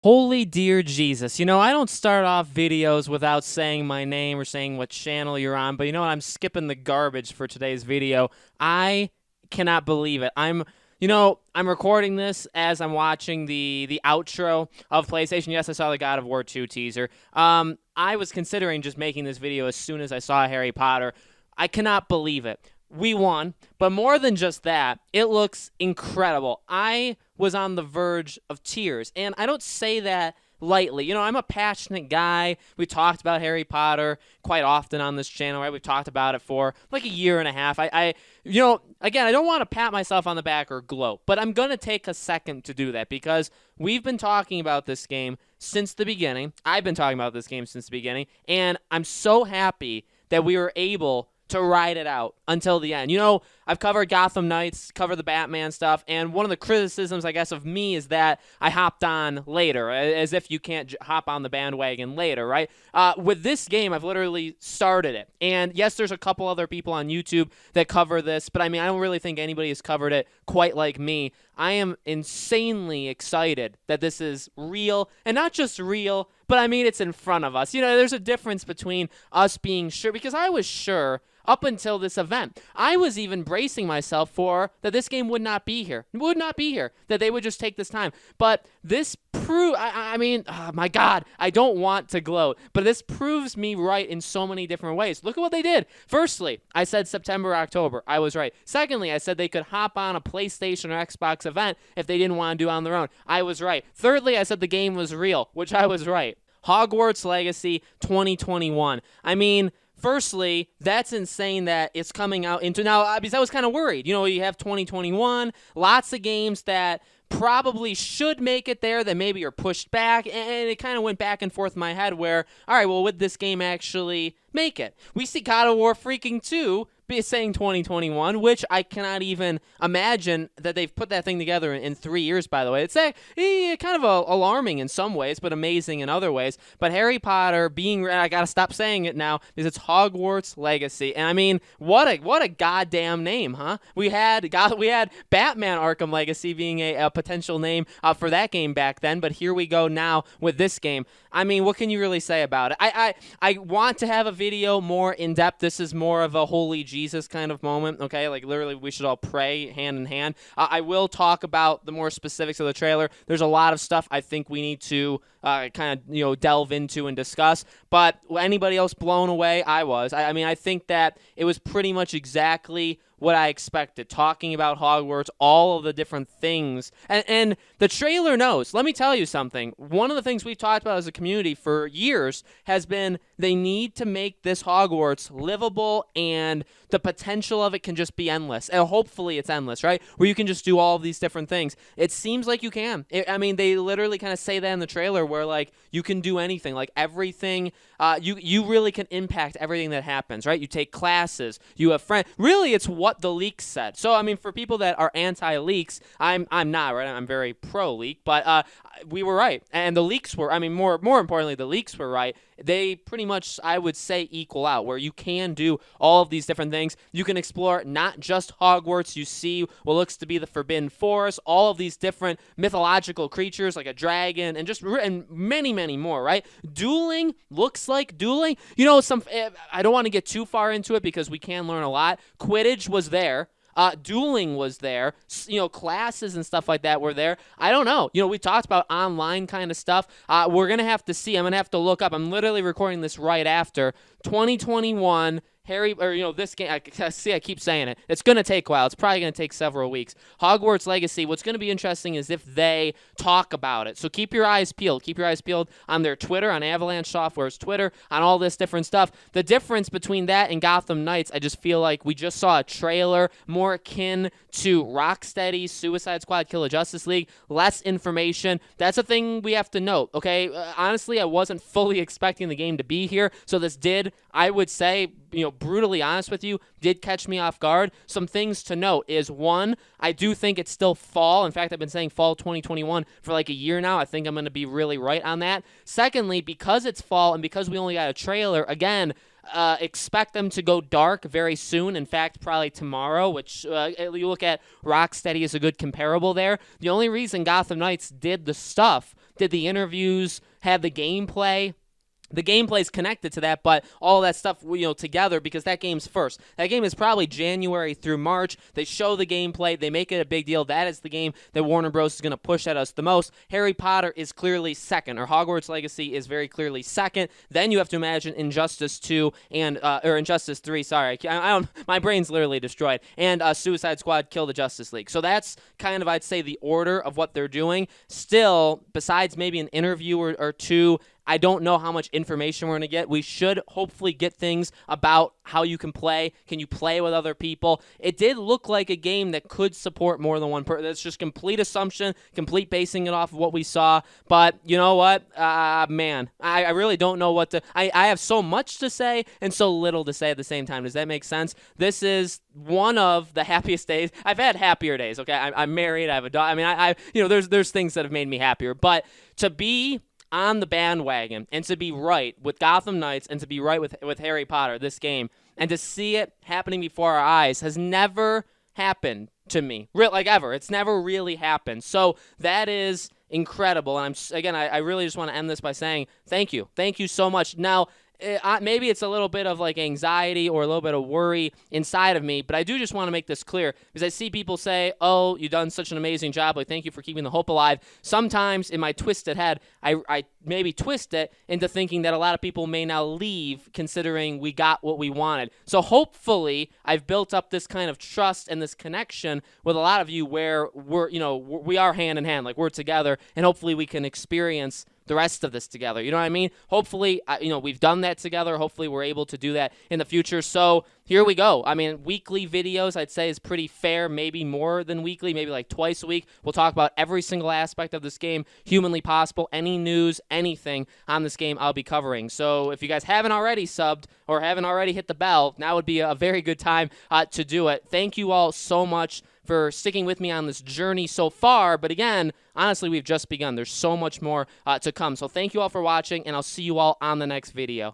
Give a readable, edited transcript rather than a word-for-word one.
Holy dear Jesus. I don't start off videos without saying my name or saying what channel you're on, but you know what? I'm skipping the garbage for today's video. I cannot believe it. I'm recording this as I'm watching the outro of PlayStation. Yes, I saw the God of War 2 teaser. I was considering just making this video as soon as I saw Harry Potter. I cannot believe it. We won, but more than just that, it looks incredible. I was on the verge of tears, and I don't say that lightly. I'm a passionate guy. We talked about Harry Potter quite often on this channel, right? We've talked about it for like a year and a half. Again, I don't want to pat myself on the back or gloat, but I'm going to take a second to do that because we've been talking about this game since the beginning. I've been talking about this game since the beginning, and I'm so happy that we were able to ride it out until the end. I've covered Gotham Knights, covered the Batman stuff, and one of the criticisms, I guess, of me is that I hopped on later, as if you can't hop on the bandwagon later, right? With this game, I've literally started it. And yes, there's a couple other people on YouTube that cover this, but I don't really think anybody has covered it quite like me. I am insanely excited that this is real, and not just real, but it's in front of us. There's a difference between us being sure, because I was sure up until this event. I was even bracing myself for that this game would not be here. It would not be here. That they would just take this time. But this oh my God, I don't want to gloat, but this proves me right in so many different ways. Look at what they did. Firstly, I said September, October. I was right. Secondly, I said they could hop on a PlayStation or Xbox event if they didn't want to do it on their own. I was right. Thirdly, I said the game was real, which I was right. Hogwarts Legacy 2021. Firstly, that's insane that it's coming out into now, because I was kind of worried. You have 2021, lots of games that probably should make it there that maybe are pushed back, and it kind of went back and forth in my head where, all right, well, would this game actually make it? We see God of War freaking 2 be saying 2021, which I cannot even imagine that they've put that thing together in 3 years, by the way. It's kind of alarming in some ways, but amazing in other ways. But Harry Potter I gotta stop saying it now because it's Hogwarts Legacy. And what a goddamn name, huh? We had Batman Arkham Legacy being a potential name for that game back then, but here we go now with this game. What can you really say about it? I want to have a video more in depth. This is more of a holy Jesus kind of moment, okay? Like literally we should all pray hand in hand. I will talk about the more specifics of the trailer. There's a lot of stuff I think we need to kind of delve into and discuss. But anybody else blown away? I was. I think that it was pretty much exactly what I expected, talking about Hogwarts, all of the different things. And the trailer knows. Let me tell you something. One of the things we've talked about as a community for years has been they need to make this Hogwarts livable, and the potential of it can just be endless. And hopefully it's endless, right? Where you can just do all of these different things. It seems like you can. They literally kind of say that in the trailer where, like, you can do anything. Like, everything, you really can impact everything that happens, right? You take classes. You have friends. Really, it's what the leaks said. So, for people that are anti-leaks, I'm not, right? I'm very pro-leak, but we were right. And the leaks were, more importantly, the leaks were right. They pretty much, I would say, equal out, where you can do all of these different things. You can explore not just Hogwarts. You see what looks to be the Forbidden Forest, all of these different mythological creatures like a dragon, and many, many more, right? Dueling looks like dueling. I don't want to get too far into it because we can learn a lot. Quidditch was there. Dueling was there. Classes and stuff like that were there. I don't know. We talked about online kind of stuff. We're going to have to see. I'm going to have to look up. I'm literally recording this right after 2021 this game, I keep saying it. It's going to take a while. It's probably going to take several weeks. Hogwarts Legacy, what's going to be interesting is if they talk about it. So keep your eyes peeled. Keep your eyes peeled on their Twitter, on Avalanche Software's Twitter, on all this different stuff. The difference between that and Gotham Knights, I just feel like we just saw a trailer more akin to Rocksteady's Suicide Squad Kill the Justice League. Less information. That's a thing we have to note, okay? Honestly, I wasn't fully expecting the game to be here, so this did, I would say, brutally honest with you, did catch me off guard. Some things to note is, one, I do think it's still fall. In fact, I've been saying fall 2021 for like a year now. I think I'm going to be really right on that. Secondly, because it's fall and because we only got a trailer, again, expect them to go dark very soon. In fact, probably tomorrow, which you look at Rocksteady as a good comparable there. The only reason Gotham Knights did the stuff Did the interviews have the gameplay? The gameplay is connected to that, but all that stuff, together, because that game's first. That game is probably January through March. They show the gameplay. They make it a big deal. That is the game that Warner Bros. Is going to push at us the most. Harry Potter is clearly second, or Hogwarts Legacy is very clearly second. Then you have to imagine Injustice 2 or Injustice 3, sorry. My brain's literally destroyed. And Suicide Squad Kill the Justice League. So that's kind of, I'd say, the order of what they're doing. Still, besides maybe an interview or two, I don't know how much information we're going to get. We should hopefully get things about how you can play. Can you play with other people? It did look like a game that could support more than one person. That's just complete assumption, complete basing it off of what we saw. But you know what? Man, I really don't know what to... I have so much to say and so little to say at the same time. Does that make sense? This is one of the happiest days. I've had happier days, okay? I'm married. I have a dog. I mean, there's things that have made me happier. But to be on the bandwagon and to be right with Gotham Knights and to be right with Harry Potter, this game, and to see it happening before our eyes has never happened to me, like ever. It's never really happened. So that is incredible. And I really just want to end this by saying thank you. Thank you so much. Now, maybe it's a little bit of like anxiety or a little bit of worry inside of me, but I do just want to make this clear because I see people say, oh, you've done such an amazing job. Like, thank you for keeping the hope alive. Sometimes in my twisted head, I maybe twist it into thinking that a lot of people may now leave considering we got what we wanted. So hopefully I've built up this kind of trust and this connection with a lot of you where we are hand in hand, like we're together, and hopefully we can experience the rest of this together. You know what I mean? Hopefully, we've done that together. Hopefully, we're able to do that in the future. So here we go. I mean, weekly videos, I'd say, is pretty fair. Maybe more than weekly, maybe like twice a week. We'll talk about every single aspect of this game humanly possible. Any news, anything on this game, I'll be covering. So if you guys haven't already subbed or haven't already hit the bell, now would be a very good time to do it. Thank you all so much for sticking with me on this journey so far. But again, honestly, we've just begun. There's so much more to come. So thank you all for watching, and I'll see you all on the next video.